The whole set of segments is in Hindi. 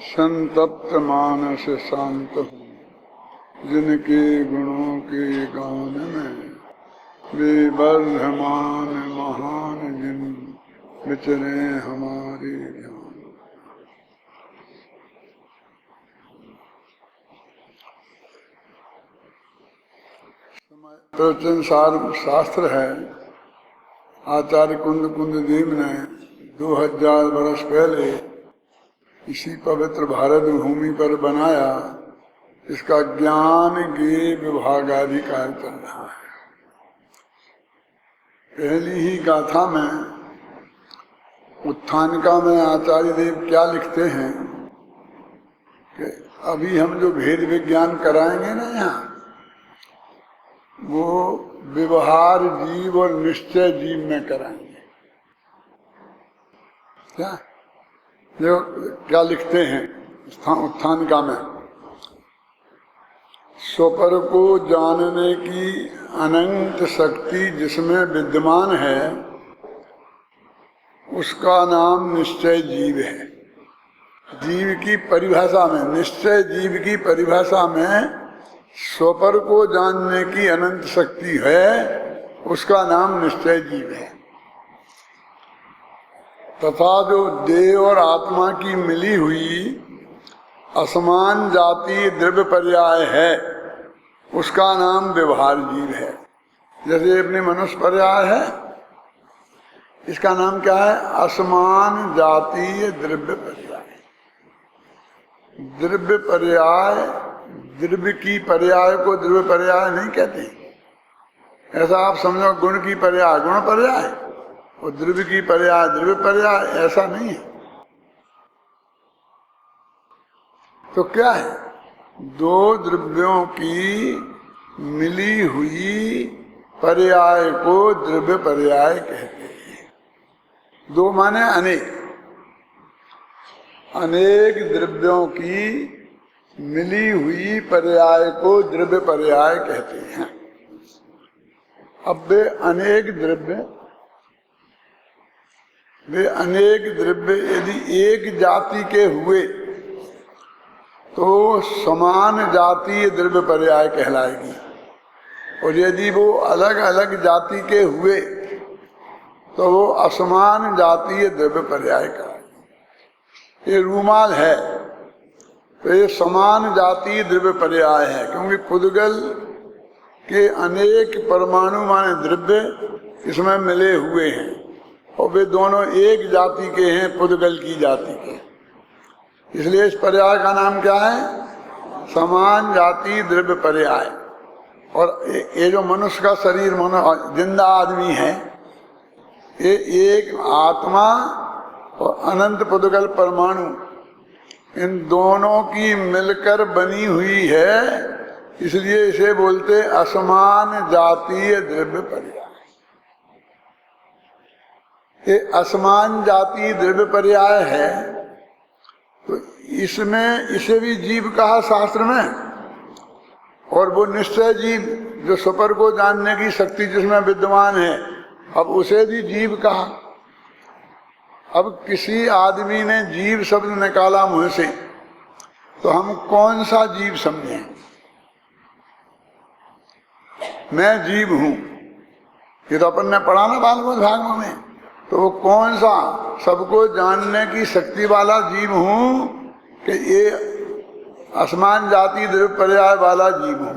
संतप्त मानस शांत हूँ, जिनके गुणों के गान में वे वर्धमान महान जिन विचरे हमारे ध्यान। प्रवचन शास्त्र है। आचार्य कुंद देव ने 2000 वर्ष पहले इसी पवित्र भारत भूमि पर बनाया। इसका ज्ञान गे विभागाधिकार चल रहा है। पहली ही गाथा में उत्थानिका में आचार्य देव क्या लिखते हैं कि अभी हम जो भेद विज्ञान कराएंगे ना यहाँ, वो व्यवहार जीव और निश्चय जीव में कराएंगे। क्या जो क्या लिखते हैं उत्थानिका में, स्वपर को जानने की अनंत शक्ति जिसमें विद्यमान है उसका नाम निश्चय जीव है। जीव की परिभाषा में, निश्चय जीव की परिभाषा में स्वपर को जानने की अनंत शक्ति है, उसका नाम निश्चय जीव है। तथा जो देह और आत्मा की मिली हुई असमान जाति द्रव्य पर्याय है, उसका नाम व्यवहार जीव है। जैसे अपने मनुष्य पर्याय है, इसका नाम क्या है? असमान जातीय द्रव्य पर्याय। द्रव्य पर्याय, द्रव्य की पर्याय को द्रव्य पर्याय नहीं कहते। ऐसा आप समझो गुण की पर्याय गुण पर्याय और द्रव्य की पर्याय द्रव्य पर्याय, ऐसा नहीं है। तो क्या है? दो द्रव्यों की मिली हुई पर्याय को द्रव्य पर्याय कहते हैं। दो माने अनेक, अनेक द्रव्यों की मिली हुई पर्याय को द्रव्य पर्याय कहते हैं। अब वे अनेक द्रव्य यदि एक जाति के हुए तो समान जातीय द्रव्य पर्याय कहलाएगी, और यदि वो अलग अलग जाति के हुए तो वो असमान जातीय द्रव्य पर्याय कहलाएगी। ये रूमाल है तो ये समान जातीय द्रव्य पर्याय है, क्योंकि पुद्गल के अनेक परमाणु माने द्रव्य इसमें मिले हुए हैं और वे दोनों एक जाति के हैं, पुद्गल की जाति के। इसलिए इस पर्याय का नाम क्या है? समान जाति द्रव्य पर्याय। और ये जो मनुष्य का शरीर जिंदा आदमी है, ये एक आत्मा और अनंत पुद्गल परमाणु, इन दोनों की मिलकर बनी हुई है। इसलिए इसे बोलते असमान जातीय द्रव्य पर्याय। ये असमान जातीय द्रव्य पर्याय है, तो इसमें इसे भी जीव कहा शास्त्र में। और वो निश्चय जीव जो स्वपर को जानने की शक्ति जिसमें विद्यमान है, अब उसे भी जीव कहा। अब किसी आदमी ने जीव शब्द निकाला मुंह से, तो हम कौन सा जीव समझें? मैं जीव हूं, ये तो अपन ने पढ़ा ना बालगोद भागवत में। तो वो कौन सा सबको जानने की शक्ति वाला जीव हूं कि ये असमान जाति द्रव्य पर्याय वाला जीव हूं?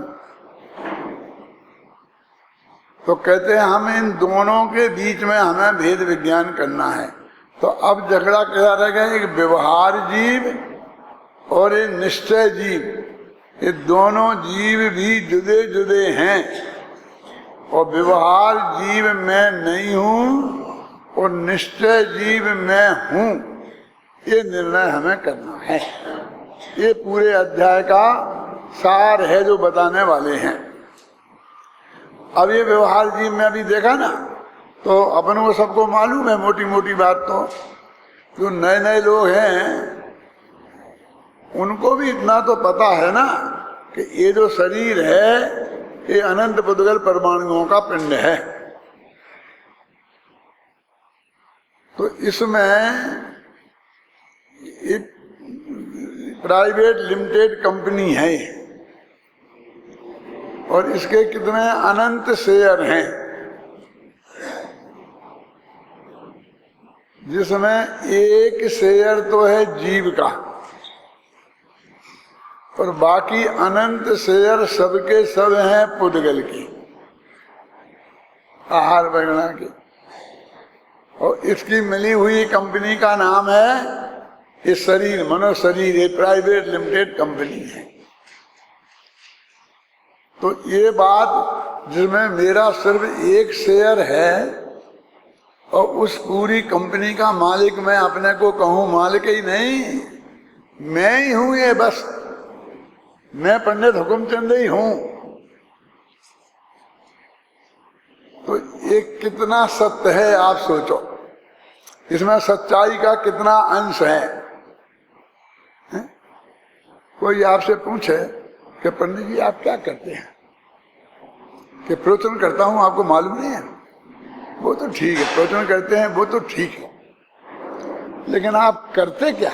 तो कहते हैं हम इन दोनों के बीच में हमें भेद विज्ञान करना है। तो अब झगड़ा क्या रह गया? एक व्यवहार जीव और ये निश्चय जीव, ये दोनों जीव भी जुदे जुदे हैं। और व्यवहार जीव मैं नहीं हूं और निश्चय जीव मैं हूं, ये निर्णय हमें करना है। ये पूरे अध्याय का सार है जो बताने वाले हैं। अब ये व्यवहार जीव में अभी देखा ना, तो अपन को सबको मालूम है मोटी मोटी बात। तो जो नए नए लोग हैं उनको भी इतना तो पता है ना कि ये जो शरीर है ये अनंत पुद्गल परमाणुओं का पिंड है। तो इसमें प्राइवेट लिमिटेड कंपनी है और इसके कितने अनंत शेयर हैं, जिसमें एक शेयर तो है जीव का और बाकी अनंत शेयर सबके सब हैं पुद्गल के, आहार वगैरह के। और इसकी मिली हुई कंपनी का नाम है ये शरीर, मनुष्य शरीर, ये प्राइवेट लिमिटेड कंपनी है। तो ये बात जिसमें मेरा सिर्फ एक शेयर है और उस पूरी कंपनी का मालिक मैं अपने को कहूं, मालिक ही नहीं, मैं ही हूं, ये बस मैं पंडित हुकुमचंद ही हूं। तो ये कितना सत्य है आप सोचो, इसमें सच्चाई का कितना अंश है? कोई आपसे पूछे कि पंडित जी आप क्या करते हैं, कि प्रवचन करता हूं, आपको मालूम नहीं है? वो तो ठीक है, प्रवचन करते हैं वो तो ठीक है, लेकिन आप करते क्या?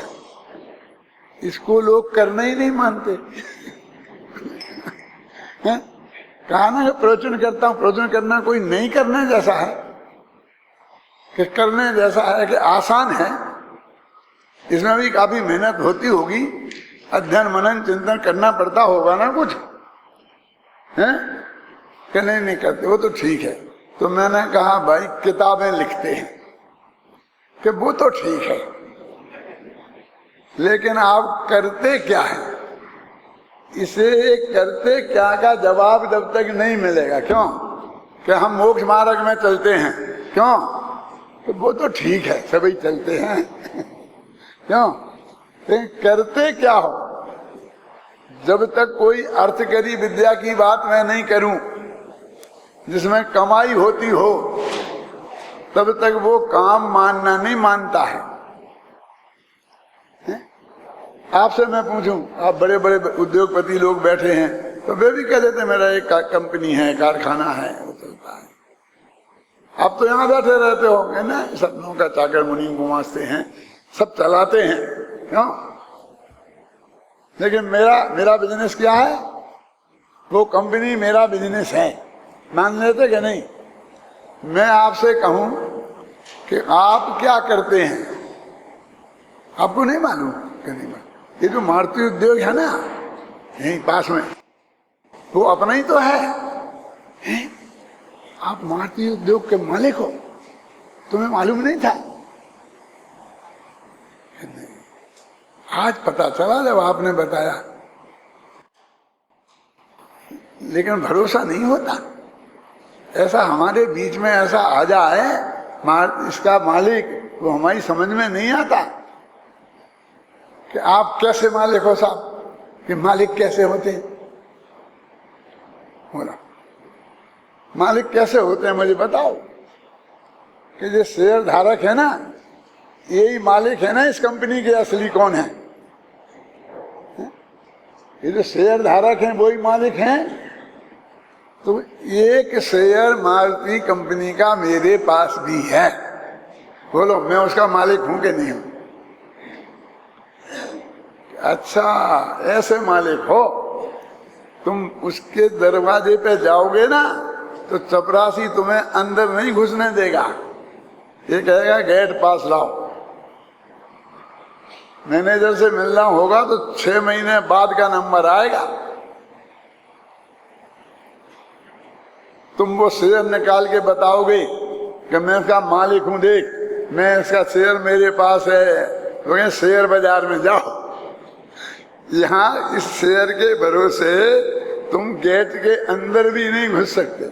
इसको लोग करना ही नहीं मानते। कहा ना कि प्रवचन करता हूं, प्रवचन करना कोई नहीं करने जैसा है कि करने जैसा है कि आसान है। इसमें भी काफी मेहनत होती होगी, अध्ययन मनन चिंतन करना पड़ता होगा ना कुछ, है कि नहीं करते? वो तो ठीक है। तो मैंने कहा भाई किताबें लिखते हैं कि वो तो ठीक है, लेकिन आप करते क्या है? इसे करते क्या का जवाब जब तक नहीं मिलेगा, क्यों कि हम मोक्ष मार्ग में चलते हैं, क्यों तो वो तो ठीक है सभी चलते हैं क्यों? करते क्या हो? जब तक कोई अर्थकरी विद्या की बात मैं नहीं करूं जिसमें कमाई होती हो, तब तक वो काम मानना नहीं मानता है। आपसे मैं पूछूं, आप बड़े बड़े उद्योगपति लोग बैठे हैं तो वे भी कह देते मेरा एक कंपनी है, कारखाना है, वो चलता है। आप तो यहाँ बैठे रहते होंगे ना, सपनों का चाकर मुनि घुमाते हैं, सब चलाते हैं, क्यों? लेकिन मेरा बिजनेस क्या है? वो कंपनी मेरा बिजनेस है, मान लेते कि नहीं? मैं आपसे कहूं कि आप क्या करते हैं, आपको नहीं मालूम कि नहीं मालूम? ये जो मारुति उद्योग है ना यहीं पास में, वो अपना ही तो है? आप मारुति उद्योग के मालिक हो, तुम्हें मालूम नहीं था? आज पता चला जब आपने बताया। लेकिन भरोसा नहीं होता, ऐसा हमारे बीच में ऐसा आ जाए इसका मालिक, वो हमारी समझ में नहीं आता कि आप कैसे मालिक हो साहब, कि मालिक कैसे होते हैं? बोला मालिक कैसे होते हैं मुझे बताओ। कि जो शेयर धारक है ना, यही मालिक है ना इस कंपनी के, असली कौन है? ये जो शेयर धारक हैं वही मालिक हैं। तो एक शेयर मारुति कंपनी का मेरे पास भी है, बोलो मैं उसका मालिक हूं कि नहीं हूं? अच्छा ऐसे मालिक हो, तुम उसके दरवाजे पे जाओगे ना तो चपरासी तुम्हें अंदर नहीं घुसने देगा, ये कहेगा गेट पास लाओ। मैनेजर से मिलना होगा तो 6 महीने बाद का नंबर आएगा, तुम वो शेयर निकाल के बताओगे कि मैं इसका मालिक हूं, देख मैं इसका शेयर मेरे पास है, तो शेयर बाजार में जाओ। यहाँ इस शेयर के भरोसे तुम गेट के अंदर भी नहीं घुस सकते।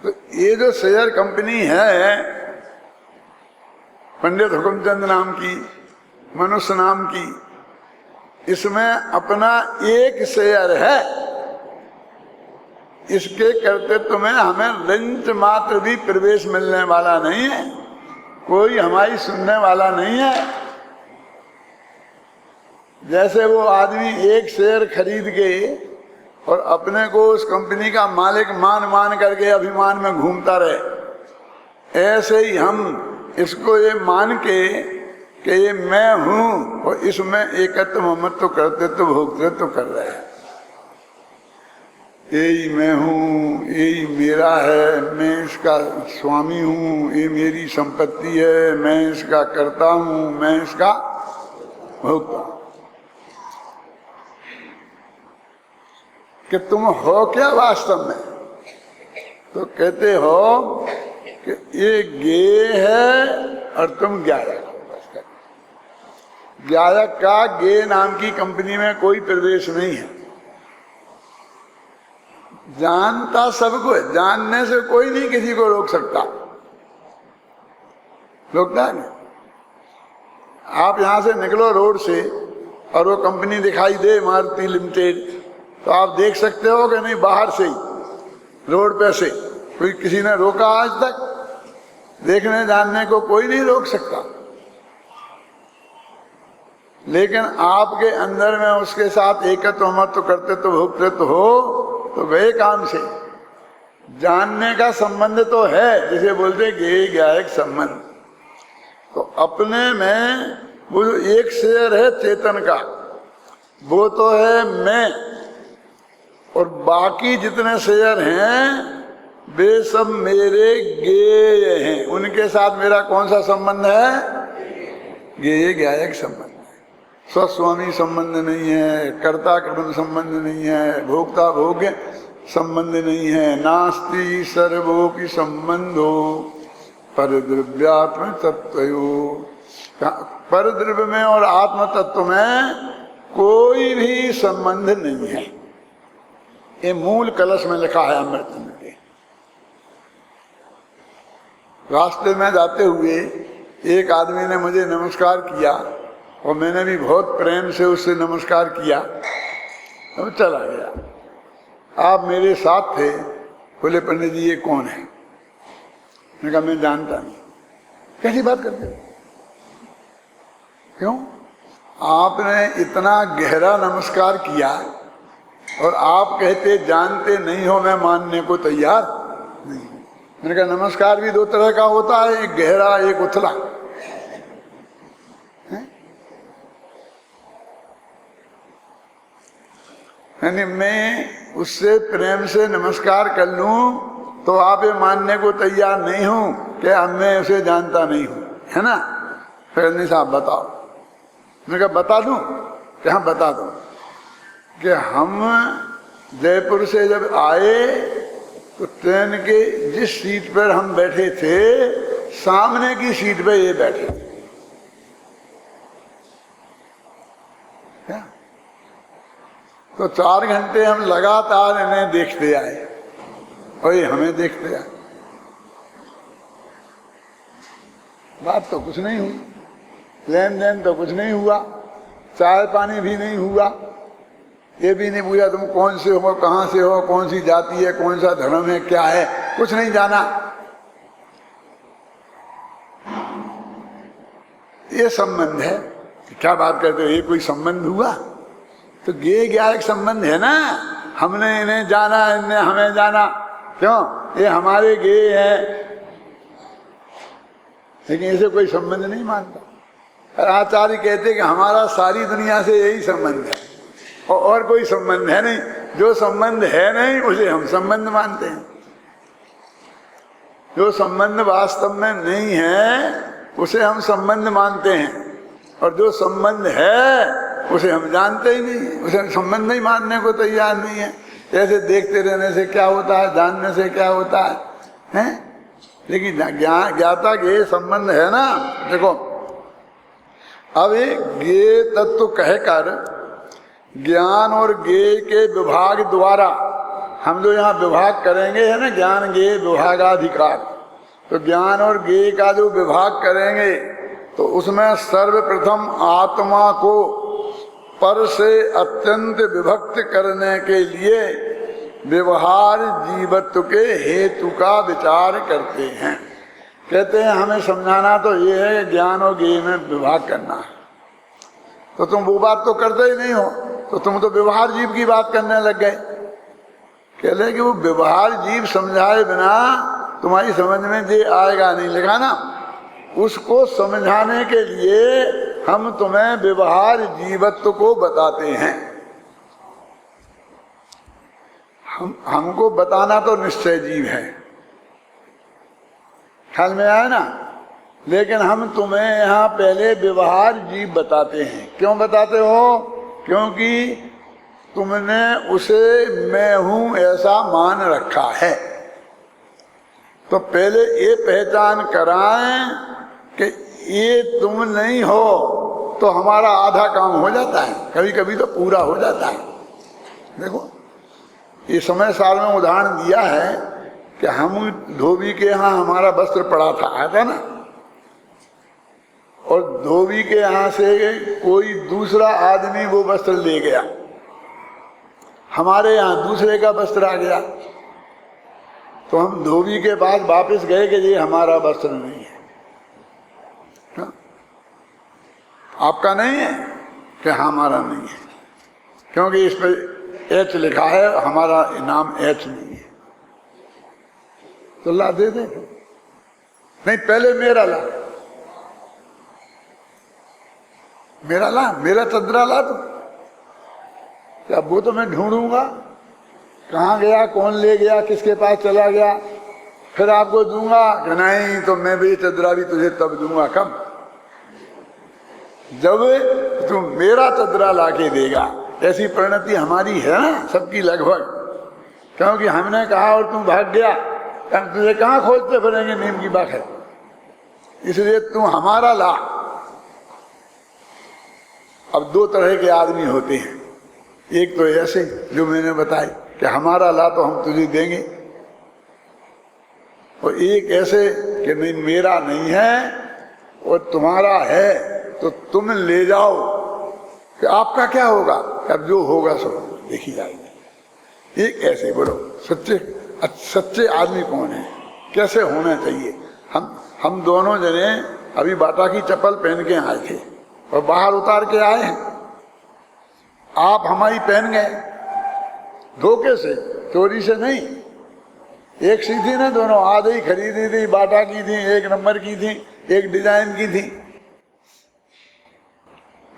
तो ये जो शेयर कंपनी है पंडित हुकुमचंद नाम की, मनुष्य नाम की, इसमें अपना एक शेयर है। इसके कर्तृत्व में हमें रंच मात्र भी प्रवेश मिलने वाला नहीं है, कोई हमारी सुनने वाला नहीं है। जैसे वो आदमी एक शेयर खरीद के और अपने को उस कंपनी का मालिक मान करके अभिमान में घूमता रहे, ऐसे ही हम इसको ये मान के कि ये मैं हूं और इसमें एकत्व ममत्व करते तो भोगते तो कर रहे हैं। यही मैं हूँ, यही मेरा है, मैं इसका स्वामी हूँ, ये मेरी संपत्ति है, मैं इसका करता हूँ, मैं इसका भोगता हूँ। कि तुम हो क्या वास्तव में? तो कहते हो कि ये गे है और तुम ज्ञायक हो। ज्ञायक का गे नाम की कंपनी में कोई प्रवेश नहीं है। जानता सबको है, जानने से कोई नहीं किसी को रोक सकता। रोकता है नहीं। आप यहां से निकलो रोड से और वो कंपनी दिखाई दे मारुति लिमिटेड, तो आप देख सकते हो कि नहीं बाहर से ही रोड पे से कोई किसी ने रोका आज तक? देखने जानने को कोई नहीं रोक सकता। लेकिन आपके अंदर में उसके साथ एकत्व महत्व करते तो भोगते तो हो तो गए काम से। जानने का संबंध तो है, जिसे बोलते गे ज्ञायक संबंध। तो अपने में वो जो एक शेयर है चेतन का, वो तो है मैं, और बाकी जितने शेयर हैं वे सब मेरे गेय हैं। उनके साथ मेरा कौन सा संबंध है? गेय ज्ञायक संबंध है। स्वस्वामी संबंध नहीं है, कर्ता कर्म संबंध नहीं है, भोक्ता भोग्य संबंध नहीं है। नास्ति सर्वोपि संबंधो परद्रव्यात्म तत्वयो। परद्रव्य में और आत्म तत्व में कोई भी संबंध नहीं है। ये मूल कलश में लिखा है अमृत के। रास्ते में जाते हुए एक आदमी ने मुझे नमस्कार किया और मैंने भी बहुत प्रेम से उससे नमस्कार किया, तो चला गया। आप मेरे साथ थे, बोले पंडित जी ये कौन है? मैंने कहा मैं जानता नहीं। कैसी बात करते हो? क्यों? आपने इतना गहरा नमस्कार किया और आप कहते जानते नहीं हो, मैं मानने को तैयार नहीं हूं। मैंने कहा नमस्कार भी दो तरह का होता है, एक गहरा एक उथला। यानी मैं उससे प्रेम से नमस्कार कर लूं तो आप ये मानने को तैयार नहीं हूं कि मैं उसे जानता नहीं हूं, है ना? फिर साहब बताओ। मैंने कहा बता दूं? कि हाँ बता दो। कि हम जयपुर से जब आए तो ट्रेन के जिस सीट पर हम बैठे थे, सामने की सीट पे ये बैठे थे। क्या? तो 4 घंटे हम लगातार इन्हें देखते आए और ये हमें देखते आए। बात तो कुछ नहीं हुई, लेन देन तो कुछ नहीं हुआ, चाय पानी भी नहीं हुआ, ये भी नहीं पूछा तुम कौन से हो, कहाँ से हो, कौन सी जाति है, कौन सा धर्म है, क्या है, कुछ नहीं जाना। ये संबंध है। क्या बात करते हो? ये कोई संबंध हुआ? तो गे ज्ञायक संबंध है ना। हमने इन्हें जाना, इन्हें हमें जाना। क्यों? ये हमारे गे हैं, लेकिन इसे कोई संबंध नहीं मानता। आचार्य कहते कि हमारा सारी दुनिया से यही संबंध है और कोई संबंध है नहीं। जो संबंध है नहीं उसे हम संबंध मानते हैं। जो संबंध वास्तव में नहीं है उसे हम संबंध मानते हैं, और जो संबंध है उसे हम जानते ही नहीं, उसे संबंध नहीं मानने को तैयार नहीं है। ऐसे देखते रहने से क्या होता है, जानने से क्या होता है, हैं? लेकिन ज्ञाता के संबंध है ना। देखो अब ये गे तत्व कहकर ज्ञान और गे के विभाग द्वारा हम जो यहाँ विभाग करेंगे है ना, ज्ञान गे विभागाधिकार, तो ज्ञान और गे का जो विभाग करेंगे तो उसमें सर्वप्रथम आत्मा को पर से अत्यंत विभक्त करने के लिए व्यवहार जीवत्व के हेतु का विचार करते हैं। कहते हैं हमें समझाना तो ये है ज्ञान और ज्ञेय में विभाग करना है। तो तुम वो बात तो करते ही नहीं हो, तो तुम तो व्यवहार जीव की बात करने लग गए। कह रहे कि वो व्यवहार जीव समझाए बिना तुम्हारी समझ में जे आएगा नहीं। लिखा ना उसको समझाने के लिए हम तुम्हें व्यवहार जीवत्व को बताते हैं। हमको बताना तो निश्चय जीव है, ख्याल में आया ना, लेकिन हम तुम्हें यहाँ पहले व्यवहार जीव बताते हैं। क्यों बताते हो? क्योंकि तुमने उसे मैं हूं ऐसा मान रखा है। तो पहले ये पहचान कराएं कि ये तुम नहीं हो, तो हमारा आधा काम हो जाता है, कभी कभी तो पूरा हो जाता है। देखो ये समय साल में उदाहरण दिया है कि हम धोबी के यहाँ हमारा वस्त्र पड़ा था, आया था ना, और धोबी के यहाँ से कोई दूसरा आदमी वो वस्त्र ले गया, हमारे यहाँ दूसरे का वस्त्र आ गया, तो हम धोबी के पास वापस गए कि ये हमारा वस्त्र नहीं है। हाँ? आपका नहीं है कि हमारा नहीं है, क्योंकि इस पर एच लिखा है, हमारा नाम एच नहीं है, तो ला दे दे। नहीं, पहले मेरा ला, मेरा ला, मेरा चदरा ला। तो क्या वो तो मैं ढूंढूंगा, कहाँ गया, कौन ले गया, किसके पास चला गया, फिर आपको दूंगा कि नहीं तो मैं भी चदरा भी तुझे तब दूंगा। कब? जब तुम मेरा चदरा लाके देगा। ऐसी परिणति हमारी है ना सबकी लगभग, क्योंकि हमने कहा और तुम भाग गया, हम तुझे कहाँ खोजते फिरेंगे नीम की बात है, इसलिए तुम हमारा ला। अब दो तरह के आदमी होते हैं, एक तो ऐसे जो मैंने बताई कि हमारा ला तो हम तुझे देंगे, और एक ऐसे कि नहीं मेरा नहीं है और तुम्हारा है तो तुम ले जाओ, कि आपका क्या होगा, अब जो होगा सो देखी जाएगी। एक ऐसे बोलो सच्चे आदमी कौन है, कैसे होना चाहिए। हम दोनों जने अभी बाटा की चप्पल पहन के आए थे और बाहर उतार के आए हैं, आप हमारी पहन गए धोखे से, चोरी से नहीं। एक सी थी ना, दोनों आधे ही खरीदी थी, बाटा की थी, एक नंबर की थी, एक डिजाइन की थी,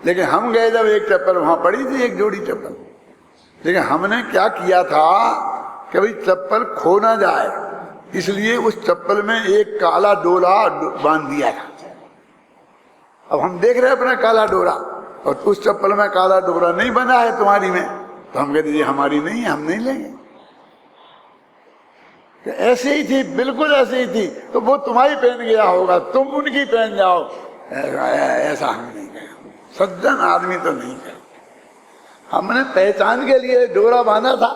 लेकिन हम गए जब एक चप्पल वहां पड़ी थी, एक जोड़ी चप्पल, लेकिन हमने क्या किया था कि भाई चप्पल खो ना जाए, इसलिए उस चप्पल में एक काला डोरा बांध दिया था। अब हम देख रहे हैं अपना काला डोरा, और उस चप्पल में काला डोरा नहीं बना है तुम्हारी में, तो हम कहते ये हमारी नहीं है, हम नहीं लेंगे। तो ऐसे ही थी, बिल्कुल ऐसे ही थी, तो वो तुम्हारी पहन गया होगा, तुम उनकी पहन जाओ, ऐसा हम नहीं कहें। सज्जन आदमी तो नहीं कहें। हमने पहचान के लिए डोरा बांधा था,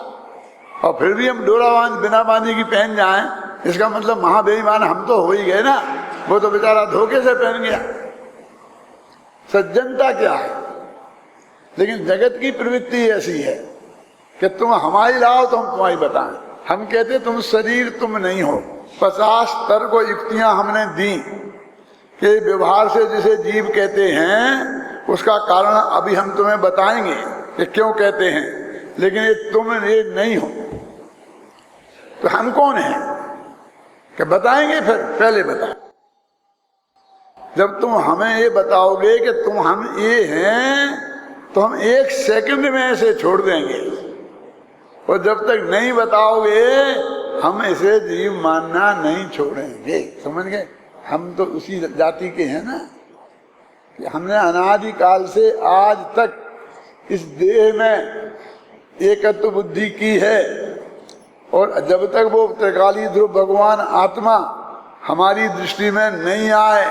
और फिर भी हम डोरा बिना बांधे की पहन जाएं, इसका मतलब महाबेईमान हम तो हो ही गए ना, वो तो बेचारा धोखे से पहन गया। सज्जनता क्या है? लेकिन जगत की प्रवृत्ति ऐसी है कि तुम हमारी लाओ तो हम तुम्हारी बताएं। हम कहते तुम शरीर तुम नहीं हो। 50 तर्क युक्तियां हमने दी कि व्यवहार से जिसे जीव कहते हैं उसका कारण अभी हम तुम्हें बताएंगे कि क्यों कहते हैं, लेकिन ये तुम ये नहीं हो। तो हम कौन हैं कि बताएंगे? फिर पहले बताओ। जब तुम हमें ये बताओगे कि तुम हम ये हैं, तो हम 1 सेकंड में इसे छोड़ देंगे, और जब तक नहीं बताओगे हम इसे जीव मानना नहीं छोड़ेंगे। समझ गए? हम तो उसी जाति के हैं ना, कि हमने अनादिकाल से आज तक इस देह में एकत्व बुद्धि की है, और जब तक वो त्रिकाली ध्रुव भगवान आत्मा हमारी दृष्टि में नहीं आए,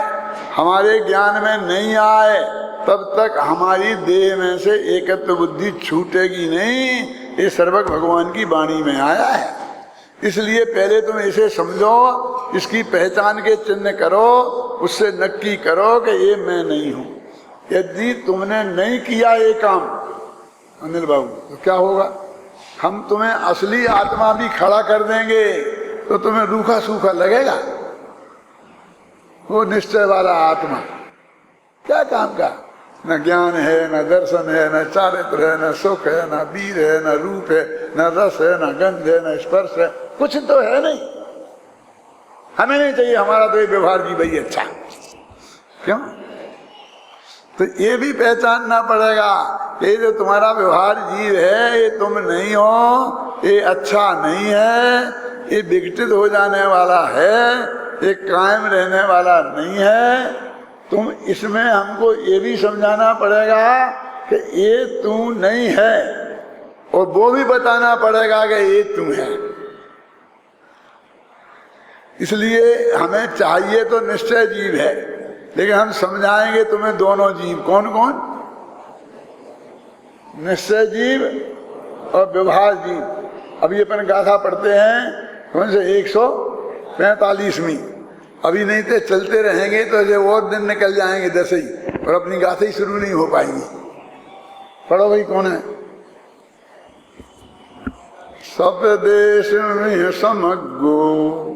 हमारे ज्ञान में नहीं आए, तब तक हमारी देह में से एकत्व बुद्धि छूटेगी नहीं। ये सर्वज्ञ भगवान की वाणी में आया है। इसलिए पहले तुम इसे समझो, इसकी पहचान के चिन्ह करो, उससे नक्की करो कि ये मैं नहीं हूं। यदि तुमने नहीं किया ये काम अनिल बाबू, तो क्या होगा? हम तुम्हें असली आत्मा भी खड़ा कर देंगे, तो तुम्हें रूखा सूखा लगेगा। वो निश्चय वाला आत्मा क्या काम का? न ज्ञान है, न दर्शन है, न चारित्र है, न सुख है, न वीर है, न रूप है, न रस है, न गंध है, न स्पर्श है, कुछ तो है नहीं। हमें नहीं चाहिए, हमारा तो ये व्यवहार जी भाई अच्छा। क्यों? तो ये भी पहचानना पड़ेगा कि ये जो तुम्हारा व्यवहार जीव है ये तुम नहीं हो, ये अच्छा नहीं है, ये विघटित हो जाने वाला है, ये कायम रहने वाला नहीं है। तुम इसमें हमको ये भी समझाना पड़ेगा कि ये तू नहीं है, और वो भी बताना पड़ेगा कि ये तू है। इसलिए हमें चाहिए तो निश्चय जीव है, लेकिन हम समझाएंगे तुम्हें दोनों जीव। कौन कौन? निश्चय जीव और व्यवहार जीव। अभी अपन गाथा पढ़ते हैं कौन से 145वीं। अभी नहीं तो चलते रहेंगे तो जो और दिन निकल जाएंगे 10 ही, और अपनी गाथा ही शुरू नहीं हो पाएंगी। पढ़ो भाई, कौन है? सब देश में समग्रो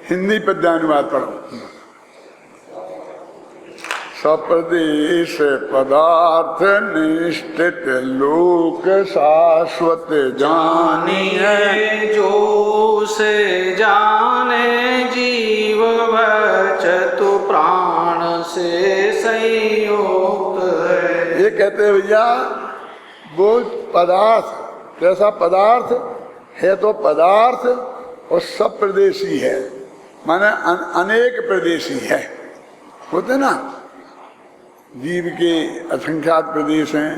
हिंदी पद्यानुवाद पढ़ो। सप्रदेश पदार्थ निष्ठित लोक शाश्वत जानिए, जो से जाने जीव चतु प्राण से संयुक्त है। ये कहते हैं भैया वो पदार्थ, कैसा पदार्थ है? तो पदार्थ और सब प्रदेशी है, माने अनेक प्रदेशी है। होते ना, जीव के असंख्यात प्रदेश हैं,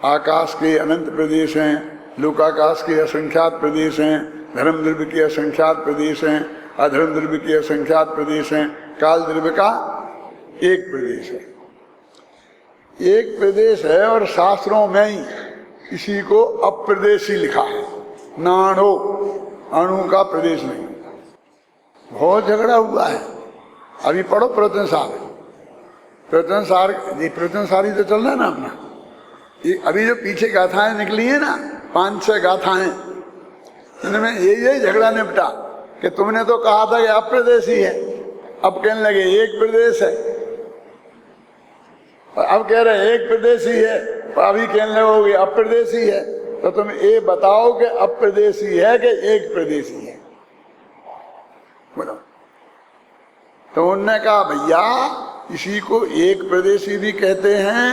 आकाश के अनंत प्रदेश हैं, लोकाकाश के असंख्यात प्रदेश हैं, धर्म द्रव्य के असंख्यात प्रदेश हैं, अधर्म द्रव्य के असंख्यात प्रदेश हैं, काल द्रव्य का एक प्रदेश है। एक प्रदेश है और शास्त्रों में ही इसी को अप्रदेशी लिखा है। नाणो, अणु का प्रदेश नहीं। बहुत झगड़ा हुआ है। अभी पढ़ो प्रवचन सार। प्रवचन सार, ये प्रवचन सारी तो चल रहा है ना अपना। ये अभी जो पीछे गाथाएं निकली है ना, 5-6 गाथाएं, इनमें यही झगड़ा निपटा कि तुमने तो कहा था कि अप्रदेशी है, अब कहने लगे एक प्रदेश है, और अब कह रहे एक प्रदेशी है, और अभी कहने लगोगे अप्रदेशी है। तो तुम ये बताओ कि अप्रदेशी है कि एक प्रदेशी है? बोलो। तो उन्होंने कहा भैया इसी को एक प्रदेशी भी कहते हैं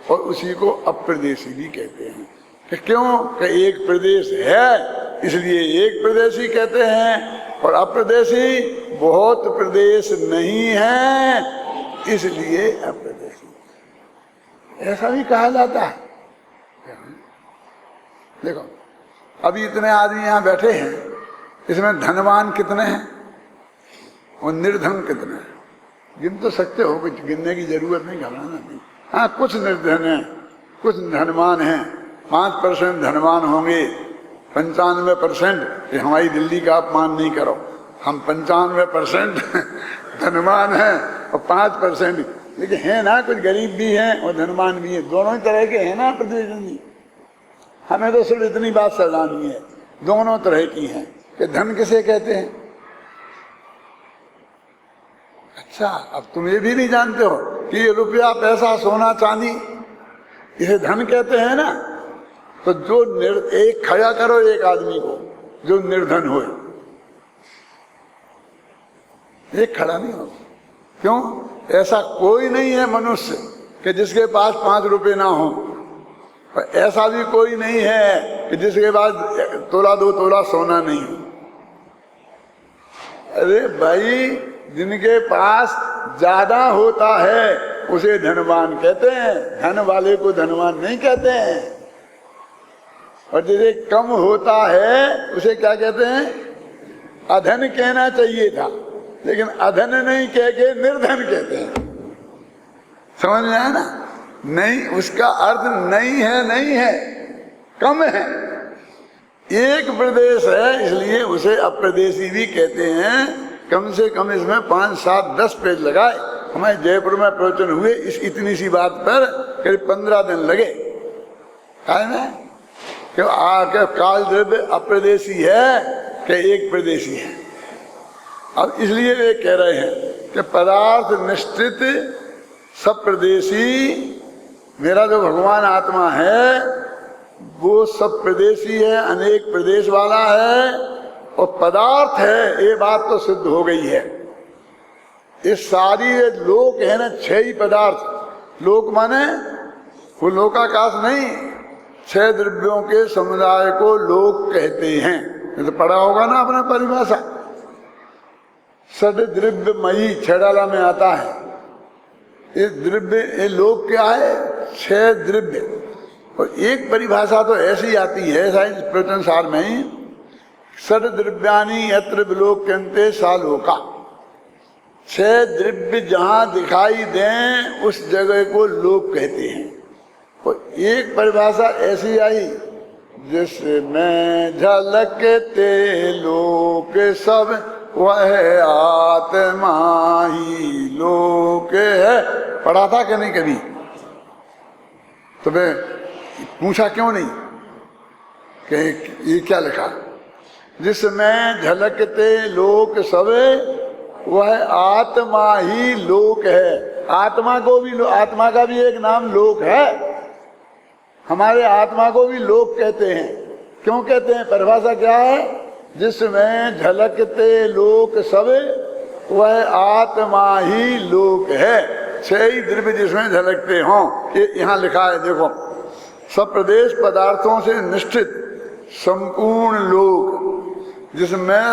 और उसी को अप्रदेशी भी कहते हैं। कि क्यों? कि एक प्रदेश है इसलिए एक प्रदेशी कहते हैं, और अप्रदेशी बहुत प्रदेश नहीं है इसलिए अप्रदेशी, ऐसा भी कहा जाता है। देखो अभी इतने आदमी यहाँ बैठे हैं, इसमें धनवान कितने हैं और निर्धन कितने हैं? गिन तो सकते हो, कुछ गिनने की जरूरत नहीं, घबराना नहीं। हाँ, कुछ निर्धन हैं, कुछ धनवान हैं। 5% धनवान होंगे, 95%। हमारी दिल्ली का अपमान नहीं करो, हम 95% धनवान हैं और 5%, लेकिन है ना कुछ गरीब भी हैं और धनवान भी हैं, दोनों ही तरह के हैं ना प्रतिनिधि। हमें तो सिर्फ इतनी बात समझानी है, दोनों तरह की हैं। कि धन किसे कहते हैं? अच्छा, अब तुम ये भी नहीं जानते हो कि ये रुपया, पैसा, सोना, चांदी, इसे धन कहते हैं ना। तो जो एक खड़ा करो एक आदमी को जो निर्धन हो, एक खड़ा नहीं हो। क्यों? ऐसा कोई नहीं है मनुष्य कि जिसके पास 5 रुपए ना हो, और ऐसा भी कोई नहीं है कि जिसके पास 1-2 तोला सोना नहीं हो। अरे भाई, जिनके पास ज्यादा होता है उसे धनवान कहते हैं, धन वाले को धनवान नहीं कहते हैं। और जिसे कम होता है उसे क्या कहते हैं? अधन कहना चाहिए था, लेकिन अधन नहीं कह के निर्धन कहते हैं। समझ में आया ना? नहीं, उसका अर्थ नहीं है, नहीं है, कम है। एक प्रदेश है इसलिए उसे अप्रदेशी भी कहते हैं। कम से कम इसमें 5, 7, 10 पेज लगाए। हमारे जयपुर में प्रवचन हुए इस इतनी सी बात पर करीब 15 दिन लगे। है ना कि आके काल द्रव्य अप्रदेशी है कि एक प्रदेशी है। अब इसलिए वे कह रहे हैं कि पदार्थ निश्चित सब प्रदेशी, मेरा जो भगवान आत्मा है वो सब प्रदेशी है, अनेक प्रदेश वाला है और पदार्थ है, ये बात तो सिद्ध हो गई है। ये सारी लोक है ना, 6 ही पदार्थ। लोक माने वो लोकाकाश नहीं, 6 द्रव्यों के समुदाय को लोक कहते हैं। ये तो पढ़ा होगा ना अपना परिभाषा, सद द्रव्यमयी 6 डाला में आता है। ये द्रव्य, ये लोक क्या है? 6 द्रव्य। और एक परिभाषा तो ऐसी आती है साइंस प्रवचन सार में ही, सद द्रव्यानि यत्र विलोक्यन्ते सा लोका। 6 द्रव्य जहां दिखाई दें उस जगह को लोक कहते हैं। और एक परिभाषा ऐसी आई, जिसमें झलकते लोक सब वह आत्मा ही लोक है। पढ़ा था कि नहीं कभी? तो मैं पूछा क्यों नहीं कि ये क्या लिखा? जिसमें झलकते लोक सब वह आत्मा ही लोक है। आत्मा को भी, आत्मा का भी एक नाम लोक है। हमारे आत्मा को भी लोक कहते हैं। क्यों कहते हैं? परिभाषा क्या है? जिसमें झलकते लोक सब वह आत्मा ही लोक है। 6 ही द्रव्य जिसमें झलकते हों, ये यहाँ लिखा है। देखो, सब प्रदेश पदार्थों से निश्चित संपूर्ण लोक, जिसमें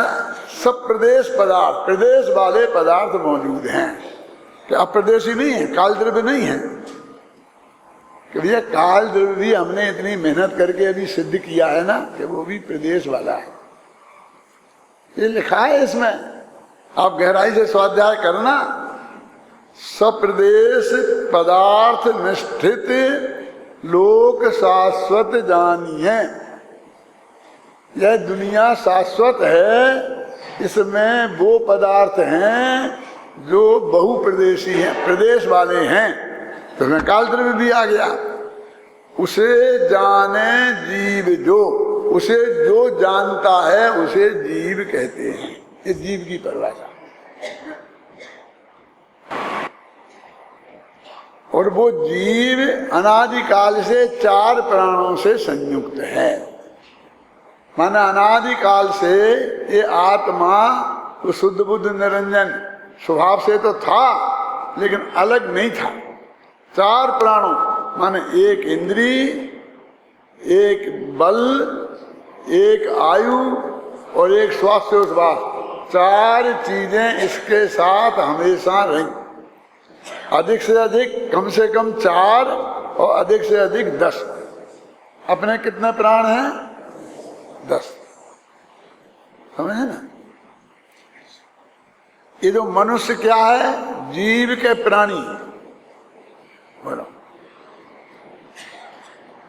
सब प्रदेश पदार्थ, प्रदेश वाले पदार्थ मौजूद हैं। कि अप्रदेशी नहीं है, काल द्रव्य नहीं है कि भैया काल द्रव्य भी हमने इतनी मेहनत करके अभी सिद्ध किया है ना कि वो भी प्रदेश वाला है। ये लिखा है इसमें, आप गहराई से स्वाध्याय करना। सब प्रदेश पदार्थ निष्ठित लोक शाश्वत जानिए। यह दुनिया शाश्वत है, इसमें वो पदार्थ हैं जो बहुप्रदेशी हैं, प्रदेश वाले हैं। तो इसमें काल द्रव्य भी आ गया। उसे जाने जीव जो, उसे जो जानता है उसे जीव कहते हैं। ये जीव की परिभाषा। और वो जीव अनादिकाल से 4 प्राणों से संयुक्त है। माना अनादिकाल से ये आत्मा तो शुद्ध बुद्ध निरंजन स्वभाव से तो था, लेकिन अलग नहीं था। 4 प्राणों माने एक इंद्री, एक बल, एक आयु और एक श्वासोच्छ्वास, 4 चीजें इसके साथ हमेशा रही। अधिक से अधिक, कम से कम 4 और अधिक से अधिक 10। अपने कितने प्राण हैं? 10। समझे ना? ये जो मनुष्य क्या है? जीव के प्राणी। बोलो,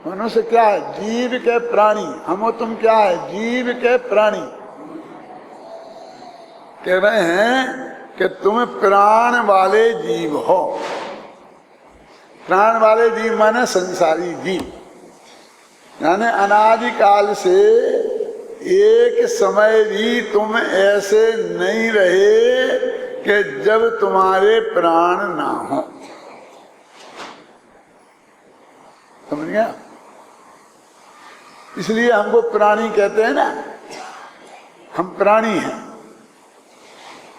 मनुष्य क्या है? जीव के प्राणी। हम और तुम क्या है? जीव के प्राणी। कह रहे हैं कि तुम प्राण वाले जीव हो। प्राण वाले जीव माने संसारी जीव, यानी अनादिकाल से एक समय भी तुम ऐसे नहीं रहे कि जब तुम्हारे प्राण ना हो। समझ गया? इसलिए हमको प्राणी कहते हैं ना, हम प्राणी हैं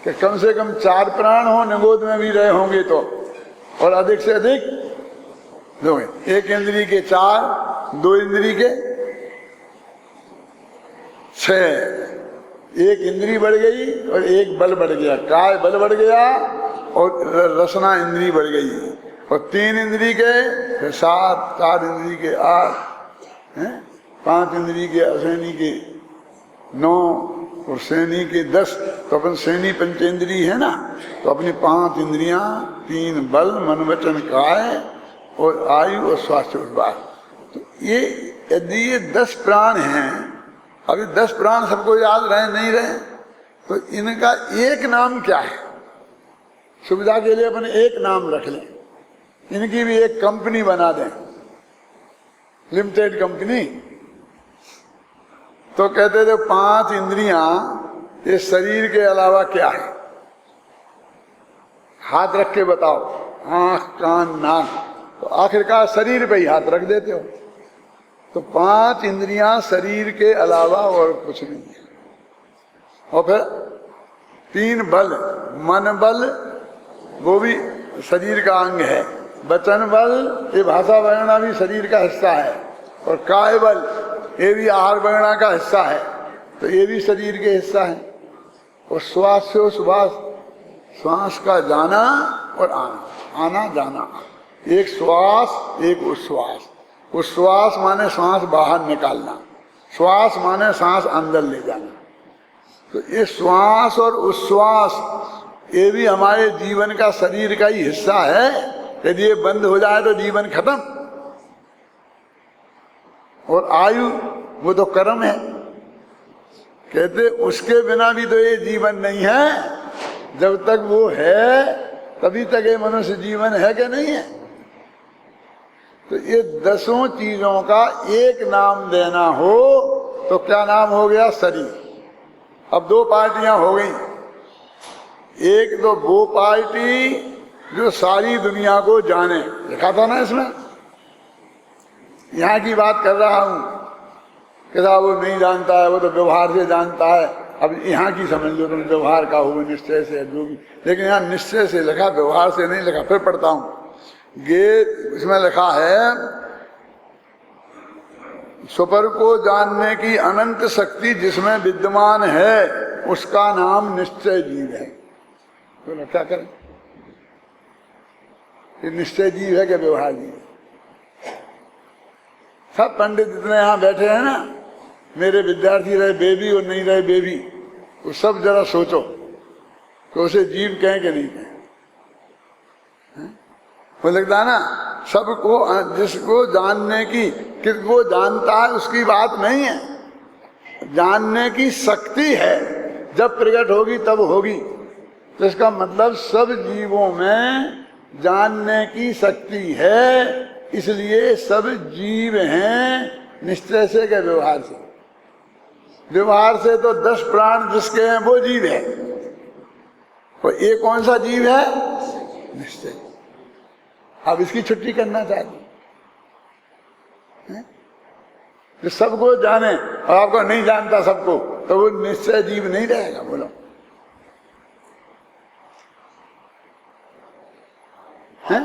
कि कम से कम 4 प्राण हो, निगोद में भी रहे होंगे तो, और अधिक से अधिक 2। एक इंद्री के 4, 2 इंद्री के 6। एक इंद्री बढ़ गई और एक बल बढ़ गया, काय बल बढ़ गया और रसना इंद्री बढ़ गई। और 3 इंद्री के 7, 4 इंद्री के 8, 5 इंद्री के अश्विनी के 9 और सैनी के 10। तो अपन सैनी पंचेंद्री है ना, तो अपनी 5 इंद्रियां, 3 बल, मन वचन काय और आयु और श्वासोच्छ्वास। तो ये यदि ये 10 प्राण हैं, अभी 10 प्राण सबको याद रहे नहीं रहे, तो इनका एक नाम क्या है? सुविधा के लिए अपन एक नाम रख लें, इनकी भी एक कंपनी बना दें, लिमिटेड कंपनी। तो कहते थे 5 इंद्रियां ये शरीर के अलावा क्या है? हाथ रख के बताओ, आंख, कान, नाक, तो आखिरकार शरीर पे ही हाथ रख देते हो। तो 5 इंद्रियां शरीर के अलावा और कुछ नहीं है। और फिर 3 बल, मन बल वो भी शरीर का अंग है, वचन बल ये भाषा वर्णना भी शरीर का हिस्सा है, और काय बल ये भी आहार वर्णना का हिस्सा है, तो ये भी शरीर के हिस्सा है। और श्वास से श्वास, श्वास का जाना और आना, आना जाना, एक श्वास एक उच्छ्वास। उच्छ्वास माने सांस बाहर निकालना, श्वास माने सांस अंदर ले जाना। तो ये श्वास और उच्छ्वास ये भी हमारे जीवन का शरीर का ही हिस्सा है। यदि ये बंद हो जाए तो जीवन खत्म। और आयु वो तो कर्म है, कहते उसके बिना भी तो ये जीवन नहीं है। जब तक वो है तभी तक ये मनुष्य जीवन है कि नहीं है। तो ये 10 चीजों का एक नाम देना हो तो क्या नाम हो गया? शरीर। अब 2 पार्टियां हो गई। एक तो वो पार्टी जो सारी दुनिया को जाने, लिखा था ना इसमें, यहाँ की बात कर रहा हूं कि साहब वो नहीं जानता है, वो तो व्यवहार से जानता है। अब यहाँ की समझ लो तुम, व्यवहार का हो निश्चय से जो भी, लेकिन यहाँ निश्चय से लिखा, व्यवहार से नहीं लिखा। फिर पढ़ता हूं, ये इसमें लिखा है स्वपर को जानने की अनंत शक्ति जिसमें विद्यमान है उसका नाम निश्चय जीव है। तो क्या करें? ये निश्चय जीव है क्या व्यवहार जीव? सब पंडित जितने यहाँ बैठे हैं ना, मेरे विद्यार्थी रहे बेबी और नहीं रहे बेबी, वो सब जरा सोचो कि उसे जीव कहें कि नहीं कहें। वो लगता है ना सबको, जिसको जानने की, किसको जानता है उसकी बात नहीं है, जानने की शक्ति है, जब प्रकट होगी तब होगी। तो इसका मतलब सब जीवों में जानने की शक्ति है, इसलिए सब जीव हैं। निश्चय से क्या? व्यवहार से। व्यवहार से तो 10 प्राण जिसके हैं वो जीव है, और ये कौन सा जीव है? निश्चय। अब इसकी छुट्टी करना चाहते हैं जो सबको जाने और आपको नहीं जानता सबको, तो वो निश्चय जीव नहीं रहेगा। बोलो हैं?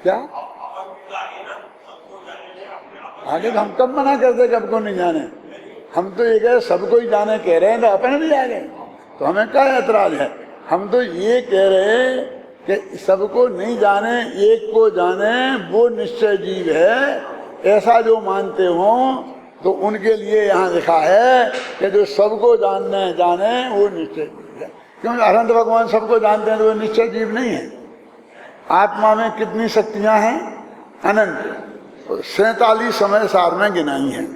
क्या आगे तो हम कब मना करते कि सबको नहीं जाने? हम तो ये कह सबको ही जाने कह रहे हैं, तो अपने भी जाने, तो हमें क्या ऐतराज है? हम तो ये कह रहे हैं कि सबको नहीं जाने, एक को जाने, वो निश्चय जीव है। ऐसा जो मानते हो तो उनके लिए यहाँ लिखा है कि जो सबको जानने जाने वो निश्चय जीव है। क्योंकि अनंत भगवान सबको जानते हैं तो वो निश्चय जीव नहीं है। आत्मा में कितनी शक्तियां हैं? अनंत। 47 समय सार में गिनाई है।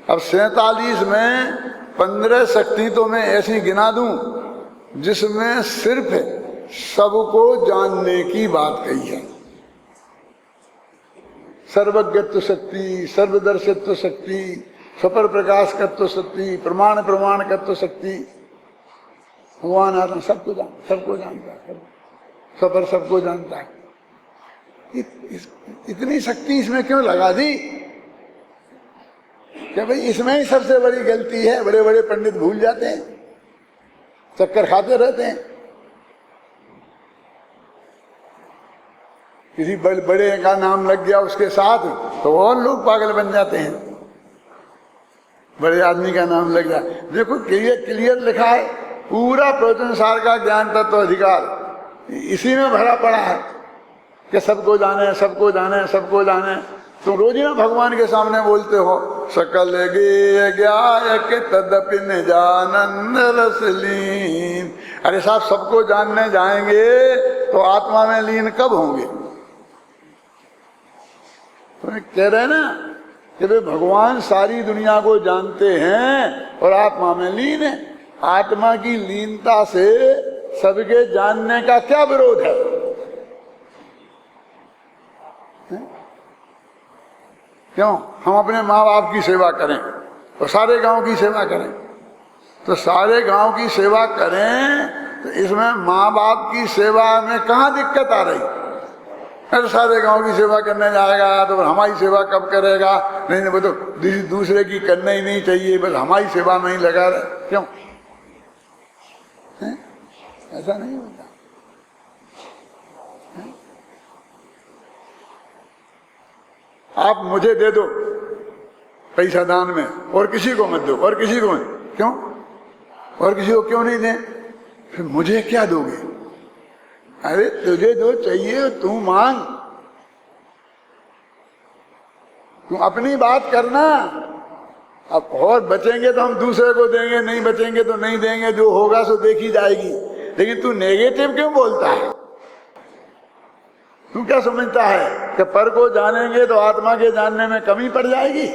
अब 47 में 15 शक्ति तो मैं ऐसी गिना दूं जिसमें सिर्फ सबको जानने की बात कही है। सर्वज्ञत्व शक्ति, सर्वदर्शित्व शक्ति, स्वपर प्रकाशकत्व शक्ति, प्रमाण प्रमाणकत्व शक्ति। भगवान आत्मा सबको जानता है, स्वपर सबको जानता है। इतनी शक्ति इसमें क्यों लगा दी कि भाई इसमें ही सबसे बड़ी गलती है। बड़े बड़े पंडित भूल जाते हैं, चक्कर खाते रहते हैं। किसी बड़े का नाम लग गया उसके साथ तो और लोग पागल बन जाते हैं। बड़े आदमी का नाम लग गया, देखो क्लियर लिखा है, पूरा प्रवचन सार का ज्ञान तत्व अधिकार इसी में भरा पड़ा है कि सबको जाने, सबको जाने, सबको जाने। तुम रोज ही ना भगवान के सामने बोलते हो, सकल गे ज्ञायक तदपि न जानंद रस लीन। अरे साहब, सबको जानने जाएंगे तो आत्मा में लीन कब होंगे? तो कह रहे ना कि वे भगवान सारी दुनिया को जानते हैं और आत्मा में लीन है। आत्मा की लीनता से सबके जानने का क्या विरोध है? क्यों? हम अपने माँ बाप की सेवा करें और सारे गांव की सेवा करें, तो सारे गांव की सेवा करें तो इसमें माँ बाप की सेवा में कहाँ दिक्कत आ रही? अरे सारे गांव की सेवा करने जाएगा तो हमारी सेवा कब करेगा? नहीं वो तो दूसरे की करना ही नहीं चाहिए, बस हमारी सेवा में ही लगा रहे। क्यों? ऐसा नहीं होता। आप मुझे दे दो पैसा दान में और किसी को मत दो, और किसी को मत। क्यों? और किसी को क्यों नहीं दें? फिर मुझे क्या दोगे? अरे तुझे जो चाहिए तू मांग, तू अपनी बात करना। अब और बचेंगे तो हम दूसरे को देंगे, नहीं बचेंगे तो नहीं देंगे, जो होगा सो देखी जाएगी। लेकिन तू नेगेटिव क्यों बोलता है? तू क्या समझता है कि पर को जानेंगे तो आत्मा के जानने में कमी पड़ जाएगी?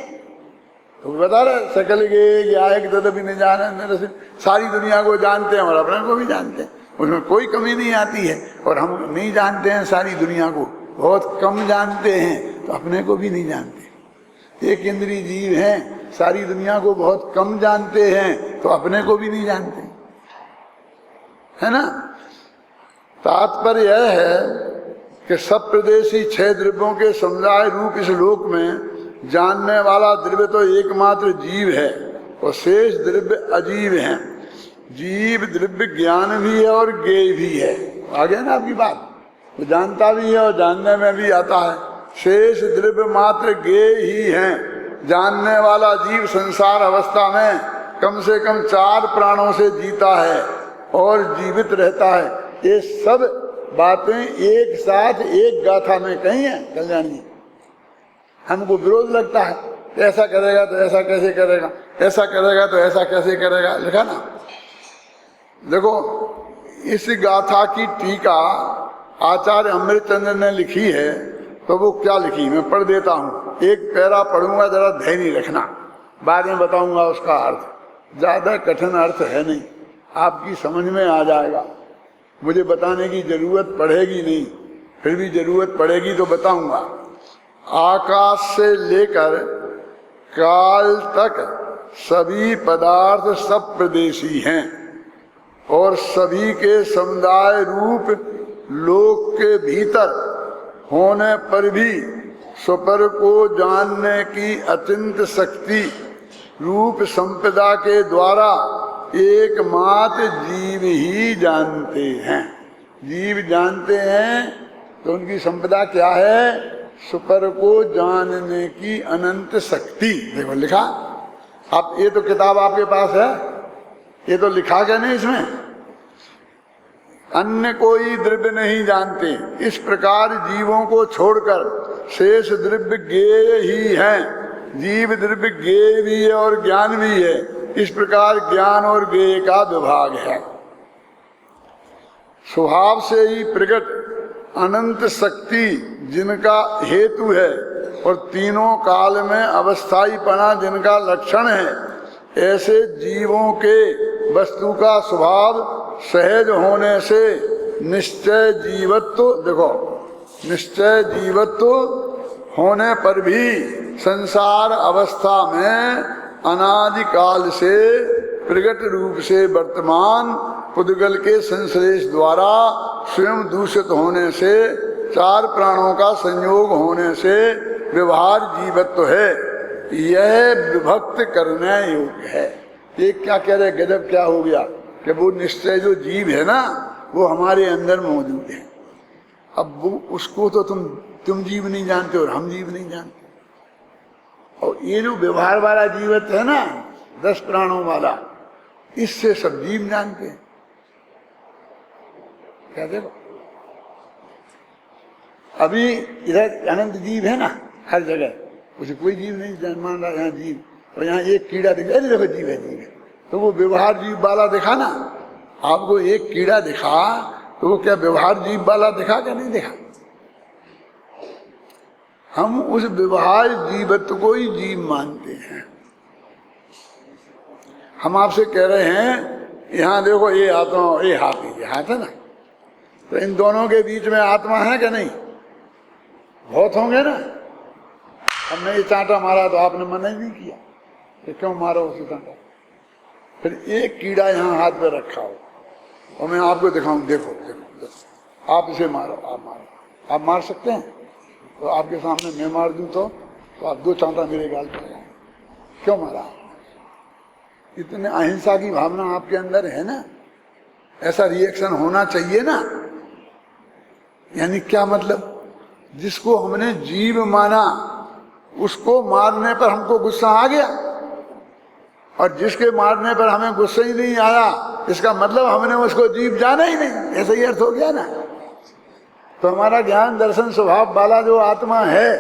तो बता रहे सकल गे आयक भी नहीं जाने, सारी दुनिया को जानते हैं और अपने को भी जानते हैं, उसमें कोई कमी नहीं आती है। और हम नहीं जानते हैं सारी दुनिया को, बहुत कम जानते हैं, तो अपने को भी नहीं जानते। एक इंद्रिय जीव हैं, सारी दुनिया को बहुत कम जानते हैं, तो अपने को भी नहीं जानते, है ना। तात्पर्य यह है कि सब प्रदेशी 6 द्रव्यों के समुदाय रूप इस लोक में जानने वाला द्रव्य तो एकमात्र जीव है और शेष द्रव्य अजीव हैं। जीव द्रव्य ज्ञान भी है और ज्ञेय भी है। आ गया ना आपकी बात? वो जानता भी है और जानने में भी आता है। शेष द्रव्य मात्र ज्ञेय ही हैं। जानने वाला जीव संसार अवस्था में कम से कम 4 प्राणों से जीता है और जीवित रहता है। ये सब बातें एक साथ एक गाथा में कही है कल्याण जी। हमको विरोध लगता है, ऐसा करेगा तो ऐसा कैसे करेगा, ऐसा करेगा तो ऐसा कैसे करेगा, लिखा ना। देखो इस गाथा की टीका आचार्य अमृतचंद्र ने लिखी है, तो वो क्या लिखी मैं पढ़ देता हूँ। एक पैरा पढ़ूंगा, जरा धैर्य रखना, बाद में बताऊंगा उसका अर्थ। ज्यादा कठिन अर्थ है नहीं, आपकी समझ में आ जाएगा। मुझे बताने की जरूरत पड़ेगी नहीं, फिर भी जरूरत पड़ेगी तो बताऊंगा। आकाश से लेकर काल तक सभी पदार्थ सब प्रदेशी हैं और सभी के समुदाय रूप लोक के भीतर होने पर भी स्वपर को जानने की अचिंत्य शक्ति रूप संपदा के द्वारा एकमात्र जीव ही जानते हैं। जीव जानते हैं तो उनकी संपदा क्या है? सुपर को जानने की अनंत शक्ति। देखो लिखा, आप ये तो किताब आपके पास है, ये तो लिखा क्या नहीं इसमें? अन्य कोई द्रव्य नहीं जानते, इस प्रकार जीवों को छोड़कर शेष द्रव्य ज्ञेय ही हैं। जीव द्रव्य ज्ञेय भी है और ज्ञान भी है। इस प्रकार ज्ञान और ज्ञेय का विभाग है। स्वभाव से ही प्रकट अनंत शक्ति जिनका हेतु है और तीनों काल में अवस्थाईपना जिनका लक्षण है, ऐसे जीवों के वस्तु का स्वभाव सहज होने से निश्चय जीवत्व, देखो निश्चय जीवत्व होने पर भी संसार अवस्था में अनादिकाल से प्रगट रूप से वर्तमान पुद्गल के संश्लेष द्वारा स्वयं दूषित होने से 4 प्राणों का संयोग होने से व्यवहार जीवत्व है। यह विभक्त करने योग्य है। ये क्या कह रहे? गजब क्या हो गया कि वो निश्चय जो जीव है ना, वो हमारे अंदर मौजूद है। अब वो उसको तो तुम जीव नहीं जानते और हम जीव नहीं जानते। और ये जो व्यवहार वाला जीवत्व है ना, 10 प्राणों वाला, इससे सब जीव जानते हैं। क्या देखो, अभी इधर अनंत जीव है ना हर जगह, उसे कोई जीव नहीं मान रहा यहाँ जीव, और यहाँ एक कीड़ा दिखा, अरे देखो जीव है जीव है, तो वो व्यवहार जीव वाला दिखा ना। आपको एक कीड़ा दिखा तो वो क्या व्यवहार जीव वाला दिखा क्या नहीं दिखा? हम उस व्यवहार जीवत्व को ही जीव मानते हैं। हम आपसे कह रहे हैं यहाँ देखो ये आत्मा, ये हाथ है ना, तो इन दोनों के बीच में आत्मा है क्या नहीं? बहुत होंगे ना। हमने ये चांटा मारा तो आपने मना ही नहीं किया कि क्यों मारो उसे चांटा। फिर एक कीड़ा यहाँ हाथ पे रखा हो, और मैं आपको दिखाऊं, देखो देखो, देखो आप इसे मारो, आप मारो, आप मार सकते हैं? तो आपके सामने मैं मार दूं तो आप 2 चांटा मेरे गाल पर लगाएं। क्यों मारा? इतने अहिंसा की भावना आपके अंदर है ना, ऐसा रिएक्शन होना चाहिए ना। यानी क्या मतलब? जिसको हमने जीव माना उसको मारने पर हमको गुस्सा आ गया, और जिसके मारने पर हमें गुस्सा ही नहीं आया, इसका मतलब हमने उसको जीव जाना ही नहीं, ऐसा ही अर्थ हो गया ना। तो हमारा ज्ञान दर्शन स्वभाव वाला जो आत्मा है,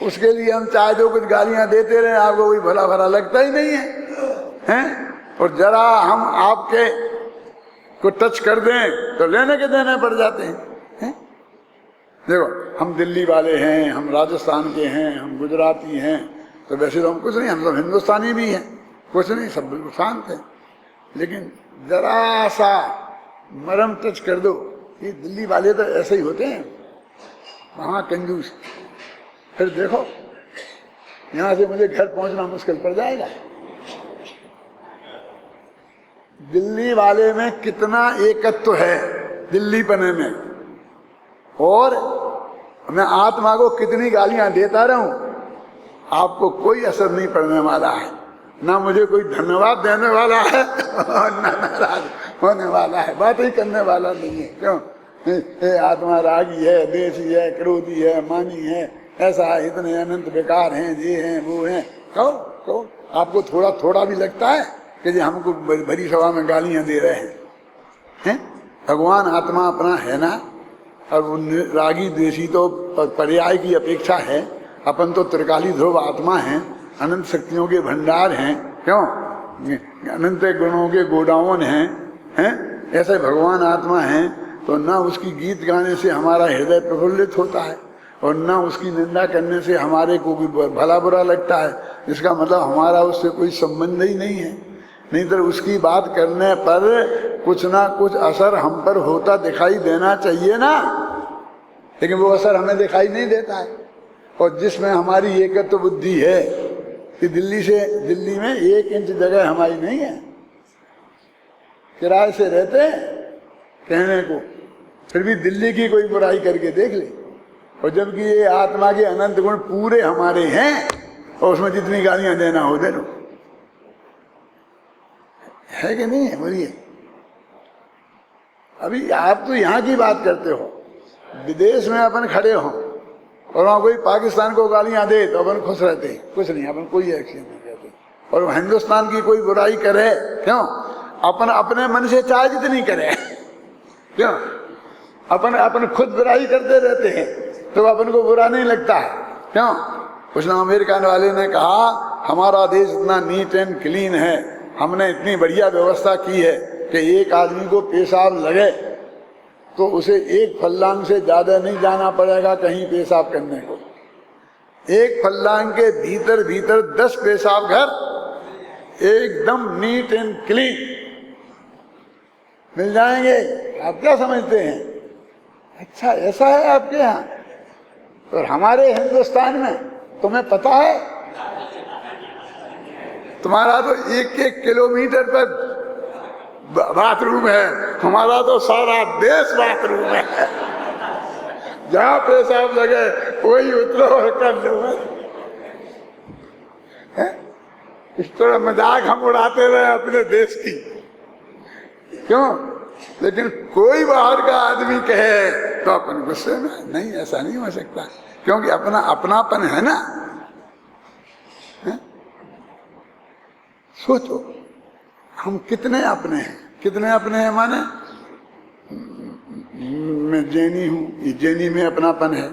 उसके लिए हम चाहे जो कुछ गालियां देते रहे, आपको कोई भला भला लगता ही नहीं है? और जरा हम आपके को टच कर दें तो लेने के देने पड़ जाते हैं। देखो, हम दिल्ली वाले हैं, हम राजस्थान के हैं, हम गुजराती हैं, तो वैसे तो हम कुछ नहीं, हम सब हिंदुस्तानी भी हैं, कुछ नहीं, सब बिल्कुल शांत है। लेकिन जरा सा मरम टच कर दो, ये दिल्ली वाले तो ऐसे ही होते हैं, वहां कंजूस। फिर देखो, यहां से मुझे घर पहुंचना मुश्किल पड़ जाएगा। दिल्ली वाले में कितना एकत्व है दिल्ली पने में, और मैं आत्मा को कितनी गालियां देता रहूं, आपको कोई असर नहीं पड़ने वाला है। ना मुझे कोई धन्यवाद देने वाला है और ना नाराज होने वाला है, बात ही करने वाला नहीं है। क्यों? ये आत्मा रागी है, देशी है, क्रोधी है, मानी है, ऐसा है, इतने अनंत बेकार हैं, ये हैं, वो हैं। कहो आपको थोड़ा थोड़ा भी लगता है कि जी हमको भरी सभा में गालियां दे रहे हैं? भगवान आत्मा अपना है ना, और रागी द्वेषी तो पर्याय की अपेक्षा है। अपन तो त्रिकाली ध्रुव आत्मा हैं, अनंत शक्तियों के भंडार हैं। क्यों? अनंत गुणों के गोडाउन हैं? ऐसे भगवान आत्मा हैं, तो ना उसकी गीत गाने से हमारा हृदय प्रफुल्लित होता है, और ना उसकी निंदा करने से हमारे को भी भला बुरा लगता है। इसका मतलब हमारा उससे कोई संबंध ही नहीं है। नहीं तो उसकी बात करने पर कुछ ना कुछ असर हम पर होता दिखाई देना चाहिए ना, लेकिन वो असर हमें दिखाई नहीं देता है। और जिसमें हमारी एकत्व बुद्धि है कि दिल्ली में 1 इंच जगह हमारी नहीं है, किराए से रहते हैं कहने को, फिर भी दिल्ली की कोई बुराई करके देख ले। और जबकि ये आत्मा के अनंत गुण पूरे हमारे हैं, और उसमें जितनी गालियां देना हो दे लो, है कि नहीं है? बोलिए। अभी आप तो यहाँ की बात करते हो, विदेश में अपन खड़े हो और वहां कोई पाकिस्तान को गालियां दे तो अपन खुश रहते हैं, कुछ नहीं, अपन कोई एक्शन नहीं करते। और हिंदुस्तान की कोई बुराई करे, क्यों? अपन अपने मन से चाहे जितनी करे, क्यों? अपन खुद बुराई करते रहते हैं तो अपन को बुरा नहीं लगता है। क्यों? कुछ ना अमेरिकन वाले ने कहा हमारा देश इतना नीट एंड क्लीन है, हमने इतनी बढ़िया व्यवस्था की है कि एक आदमी को पेशाब लगे तो उसे 1 फल्लांग से ज्यादा नहीं जाना पड़ेगा कहीं पेशाब करने को। 1 फल्लांग के भीतर 10 पेशाब घर एकदम नीट एंड क्लीन मिल जाएंगे। आप क्या समझते हैं? अच्छा, ऐसा है आपके यहाँ? और हमारे हिंदुस्तान में तुम्हें पता है, तुम्हारा तो 1-1 किलोमीटर पर बाथरूम है, हमारा तो सारा देश बाथरूम है। जहां पेशाब लगे वही उतरो और कर लो। इस तरह मजाक हम उड़ाते रहे अपने देश की, क्यों? लेकिन कोई बाहर का आदमी कहे तो अपन गुस्से में नहीं, ऐसा नहीं हो सकता, क्योंकि अपना अपनापन है ना। सोचो हम कितने अपने हैं, कितने अपने हैं माने मैं जैनी हूँ, ये जैनी में अपनापन है,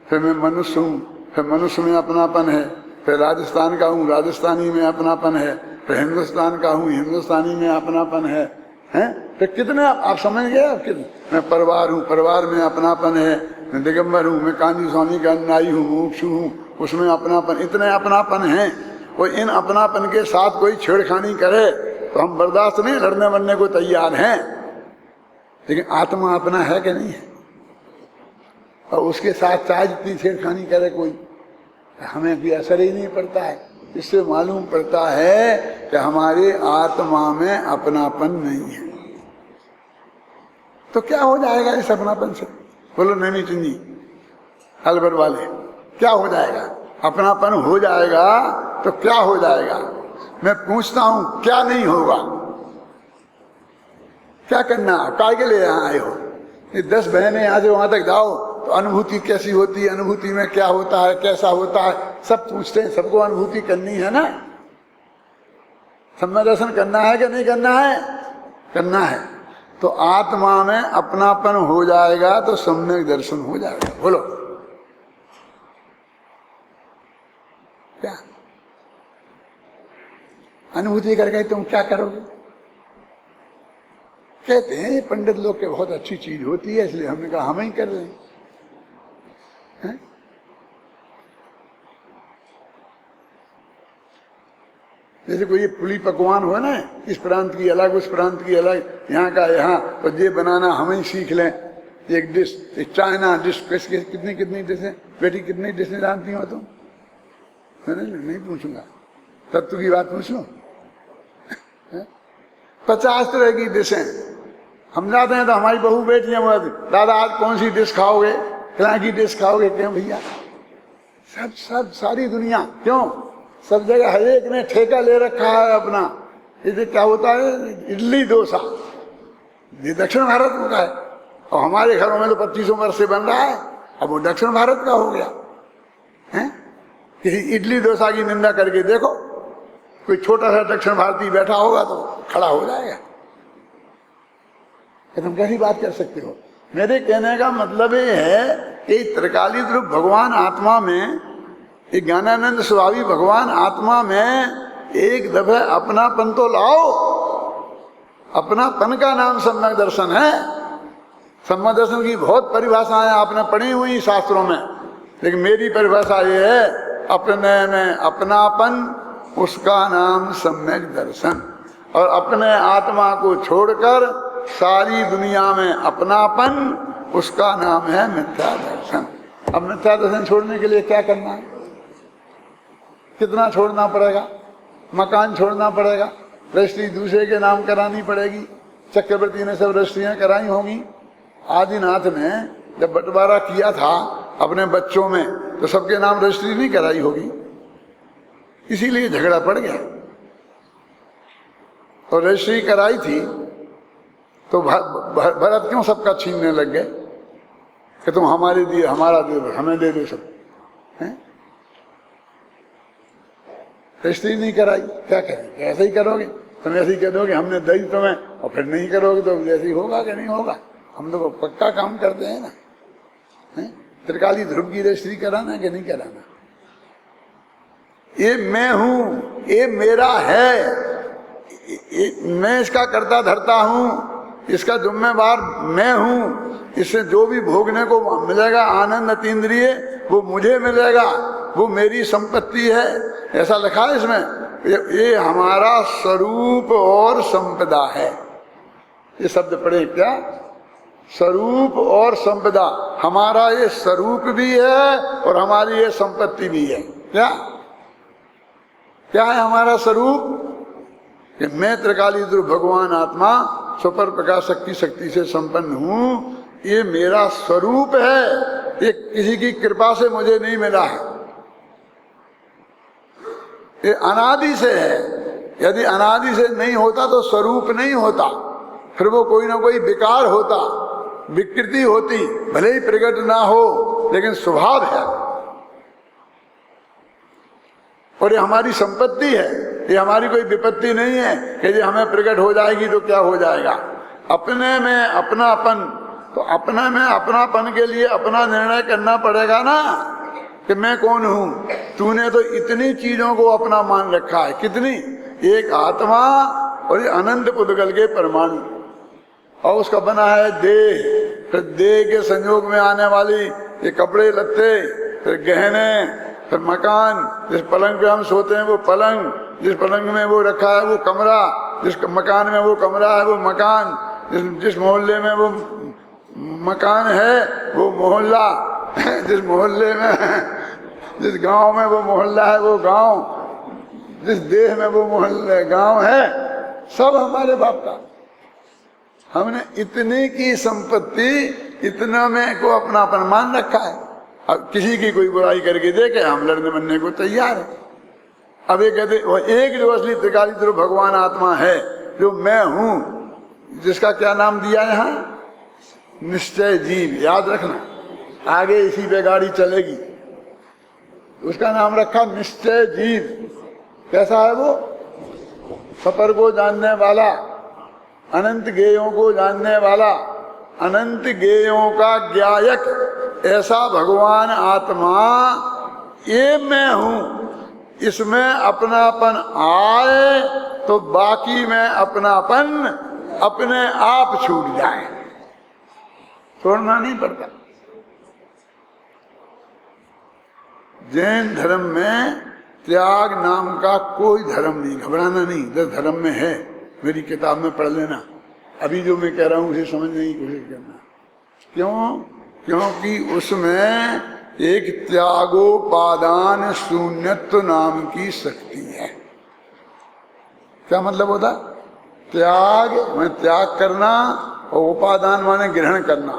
फिर मैं मनुष्य हूँ, फिर मनुष्य में अपनापन है, फिर राजस्थान का हूँ, राजस्थानी में अपनापन है, फिर हिंदुस्तान का हूँ, हिंदुस्तानी में अपनापन है। फिर कितने आप समझ गए? आप कितने? मैं परिवार हूँ, परिवार में अपनापन है, मैं दिगंबर हूँ, मैं कांजी स्वामी का अनुयायी हूँ, मुमुक्षु हूँ, उसमें अपनापन, इतने अपनापन है। और इन अपनापन के साथ कोई छेड़खानी करे तो हम बर्दाश्त नहीं, लड़ने मरने को तैयार हैं। लेकिन आत्मा अपना है कि नहीं है? और उसके साथ चाहे जितनी छेड़खानी करे कोई, हमें भी असर ही नहीं पड़ता है। इससे मालूम पड़ता है कि हमारे आत्मा में अपनापन नहीं है। तो क्या हो जाएगा इस अपनापन से? बोलो नैनीचंद जी, अलवर वाले, क्या हो जाएगा? अपनापन हो जाएगा तो क्या हो जाएगा? मैं पूछता हूं क्या नहीं होगा? क्या करना? काय के लिए यहाँ आए हो? ये 10 बहनें यहाँ से वहां तक जाओ तो अनुभूति कैसी होती है, अनुभूति में क्या होता है, कैसा होता है, सब पूछते हैं। सबको अनुभूति करनी है ना, सम्यक दर्शन करना है कि नहीं करना है? करना है। तो आत्मा में अपनापन हो जाएगा तो सम्यक दर्शन हो जाएगा। बोलो क्या? अनुभूति करके तुम क्या करोगे? कहते हैं ये पंडित लोग के बहुत अच्छी चीज होती है, इसलिए हमने कहा हम ही कर रहे हैं। जैसे कोई पुली पकवान हो ना, इस प्रांत की अलग, उस प्रांत की अलग, यहाँ का यहाँ, तो ये बनाना हम ही सीख लें। एक डिश, एक चाइना डिश, कितनी कितनी डिशें बेटी, कितनी डिशें जानती हो तुम? नहीं पूछूंगा, तत्व की बात पूछ लो। 50 तरह की डिशें हम जाते हैं तो हमारी बहू बेटियां बोलती, दादा आज कौन सी डिश खाओगे, क्या की डिश खाओगे? क्यों भैया? सब सारी दुनिया, क्यों? सब जगह हर एक ने ठेका ले रखा है अपना। इसे क्या होता है? इडली डोसा, ये दक्षिण भारत का है, और हमारे घरों में तो 2500 वर्ष से बन रहा है, अब वो दक्षिण भारत का हो गया है। किसी इडली डोसा की निंदा करके देखो, कोई छोटा सा दक्षिण भारतीय बैठा होगा तो खड़ा हो जाएगा कि तुम कैसी बात कर सकते हो। मेरे कहने का मतलब ये है कि त्रिकाली रूप भगवान आत्मा में, एक ज्ञानानंद स्वभावी भगवान आत्मा में एक दफे अपनापन तो लाओ। अपनापन का नाम सम्यक दर्शन है। सम्यक दर्शन की बहुत परिभाषाएं आपने पढ़ी हुई शास्त्रों में, लेकिन मेरी परिभाषा ये है, अपने में अपनापन, उसका नाम सम्यक दर्शन। और अपने आत्मा को छोड़कर सारी दुनिया में अपनापन, उसका नाम है मिथ्या दर्शन। अब मिथ्या दर्शन छोड़ने के लिए क्या करना है? कितना छोड़ना पड़ेगा? मकान छोड़ना पड़ेगा, रजिस्ट्री दूसरे के नाम करानी पड़ेगी। चक्रवर्ती ने सब रजिस्ट्रियां कराई होंगी। आदिनाथ ने जब बंटवारा किया था अपने बच्चों में, तो सबके नाम रजिस्ट्री नहीं कराई होगी, इसीलिए झगड़ा पड़ गया। और रजिस्ट्री कराई थी तो भरत क्यों सबका छीनने लग गए कि तुम हमारे दिए, हमारा दे दो, हमें दे दो सब, हैं? रजिस्ट्री नहीं कराई, क्या करेंगे? ऐसे ही करोगे, तुम ऐसे ही कह दोगे हमने दी तुम्हें, और फिर नहीं करोगे तो ऐसे ही होगा कि नहीं होगा? हम लोग पक्का काम करते हैं ना, हैं? त्रिकाली ध्रुव की रजिस्ट्री कराना है कि नहीं कराना? ये मैं हूं, ये मेरा है, मैं इसका करता धरता हूं, इसका जिम्मेवार मैं हूं। इससे जो भी भोगने को मिलेगा आनंद अतीन्द्रिय, वो मुझे मिलेगा, वो मेरी संपत्ति है, ऐसा लिखा है इसमें। ये हमारा स्वरूप और संपदा है। ये शब्द पढ़े क्या? स्वरूप और संपदा। हमारा ये स्वरूप भी है और हमारी ये संपत्ति भी है। क्या क्या है हमारा स्वरूप? कि मैं त्रिकाली ध्रुव भगवान आत्मा सुपर प्रकाश शक्ति से संपन्न हूं, ये मेरा स्वरूप है। ये किसी की कृपा से मुझे नहीं मिला है, ये अनादि से है। यदि अनादि से नहीं होता तो स्वरूप नहीं होता, फिर वो कोई ना कोई विकार होता, विकृति होती, भले ही प्रकट ना हो लेकिन स्वभाव है। और ये हमारी संपत्ति है, ये हमारी कोई विपत्ति नहीं है कि ये हमें प्रकट हो जाएगी तो क्या हो जाएगा। अपने में अपनापन, तो अपने में अपनापन के लिए अपना निर्णय करना पड़ेगा ना कि मैं कौन हूं। तूने तो इतनी चीजों को अपना मान रखा है, कितनी, एक आत्मा और ये अनंत पुद्गल के परमाणु, और उसका बना है देह। फिर देह के संयोग में आने वाली ये कपड़े लत्ते, फिर गहने, फिर मकान, जिस पलंग पे हम सोते हैं वो पलंग, जिस पलंग में वो रखा है वो कमरा, जिस मकान में वो कमरा है वो मकान, जिस मोहल्ले में वो मकान है वो मोहल्ला, जिस मोहल्ले में, जिस गांव में वो मोहल्ला है वो गांव, जिस देश में वो मोहल्ला गांव है, सब हमारे बाप का। हमने इतने की संपत्ति, इतना में को अपनापन मान रखा है। अब किसी की कोई बुराई करके देखे हम लड़ने बनने को तैयार है। अब ये कहते वो एक जो असली त्रिकाली जो भगवान आत्मा है, जो मैं हूं, जिसका क्या नाम दिया यहां, निश्चय जीव। याद रखना, आगे इसी पे गाड़ी चलेगी। उसका नाम रखा निश्चय जीव। कैसा है वो? सफर को जानने वाला, अनंत गेयों को जानने वाला, अनंत गेयों का ज्ञायक ऐसा भगवान आत्मा ये मैं हूं। इसमें अपनापन आए तो बाकी में अपनापन अपने आप छूट जाए, छोड़ना नहीं पड़ता। जैन धर्म में त्याग नाम का कोई धर्म नहीं, घबराना नहीं। 10 धर्म में है, मेरी किताब में पढ़ लेना। अभी जो मैं कह रहा हूं उसे समझने की कोशिश करना। क्यों? क्योंकि उसमें एक त्यागोपादान शून्यत्व नाम की शक्ति है। क्या मतलब होता? त्याग में त्याग करना और उपादान माने ग्रहण करना,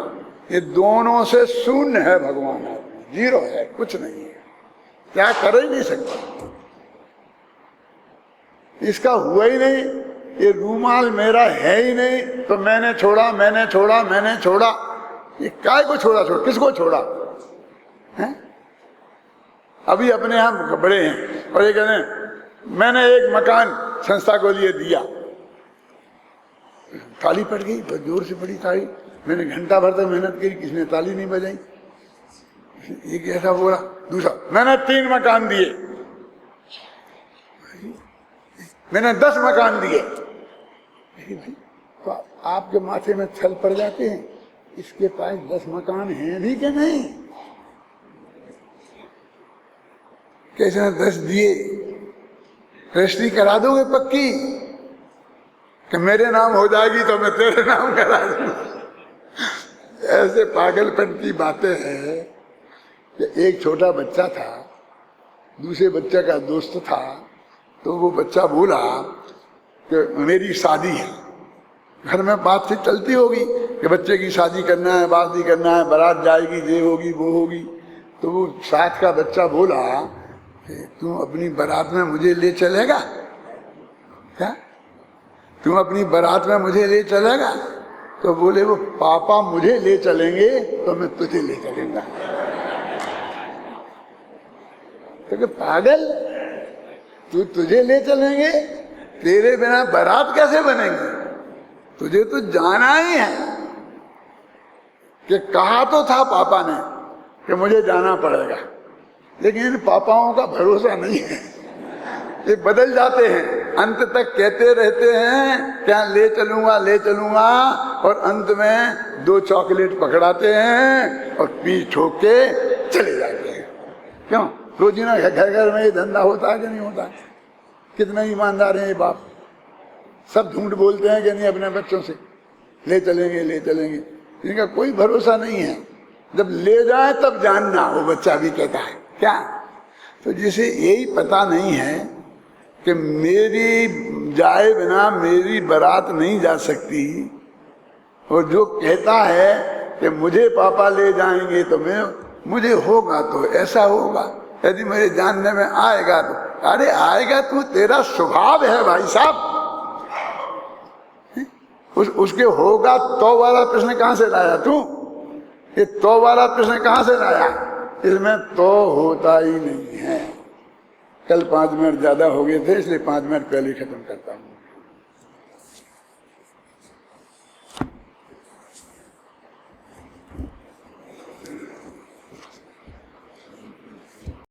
ये दोनों से शून्य है भगवान, जीरो है, कुछ नहीं है, त्याग कर ही नहीं सकता। इसका हुआ ही नहीं। ये रूमाल मेरा है ही नहीं तो मैंने छोड़ा, मैंने छोड़ा, मैंने छोड़ा। ये काय को छोड़ा? किसको छोड़ा है? अभी अपने यहाँ बड़े हैं और ये कहते हैं मैंने एक मकान संस्था को लिए दिया। ताली पड़ गई, बहुत जोर से पड़ी ताली। मैंने घंटा भर तक मेहनत करी, किसने ताली नहीं बजाई। एक ऐसा बोला। दूसरा, मैंने 3 मकान दिए, मैंने 10 मकान दिए। तो आपके माथे में छल पड़ जाते हैं, इसके पास 10 मकान हैं भी क्या नहीं? कैसे 10 दिए? रजिस्ट्री करा दोगे पक्की कि मेरे नाम हो जाएगी तो मैं तेरे नाम करा दूंगा। ऐसे पागलपन की बातें हैं कि एक छोटा बच्चा था, दूसरे बच्चे का दोस्त था, तो वो बच्चा बोला कि मेरी शादी है। घर में बातचीत चलती होगी कि बच्चे की शादी करना है, शादी करना है, बारात जाएगी, ये होगी वो होगी। तो वो साथ का बच्चा बोला कि तू अपनी बारात में मुझे ले चलेगा क्या? तू अपनी बारात में मुझे ले चलेगा? तो बोले वो पापा मुझे ले चलेंगे तो मैं तुझे ले चलूंगा। तो पागल, तुझे ले चलेंगे, तेरे बिना बारात कैसे बनेगी? तुझे तो जाना ही है। कि कहा तो था पापा ने कि मुझे जाना पड़ेगा, लेकिन इन पापाओं का भरोसा नहीं है, ये बदल जाते हैं। अंत तक कहते रहते हैं क्या ले चलूंगा ले चलूंगा, और अंत में 2 चॉकलेट पकड़ाते हैं और पी ठोक के चले जाते हैं। क्यों? रोजीना घर घर में ये धंधा होता है कि नहीं होता? कितना ईमानदार है ये बाप, सब झूठ बोलते हैं कि नहीं अपने बच्चों से ले चलेंगे ले चलेंगे। इनका कोई भरोसा नहीं है। जब ले जाए तब जानना, वो बच्चा भी कहता है क्या? तो जिसे यही पता नहीं है कि मेरी जाए बिना मेरी बारात नहीं जा सकती, और जो कहता है कि मुझे पापा ले जाएंगे तो मुझे होगा तो ऐसा होगा, यदि मेरे जानने में आएगा तो, अरे आएगा तू, तेरा स्वभाव है भाई साहब। उसके होगा तो वाला प्रश्न कहां से लाया तू? ये तो वाला प्रश्न कहां से लाया? इसमें तो होता ही नहीं है। कल 5 मिनट ज्यादा हो गए थे, इसलिए 5 मिनट पहले खत्म करता।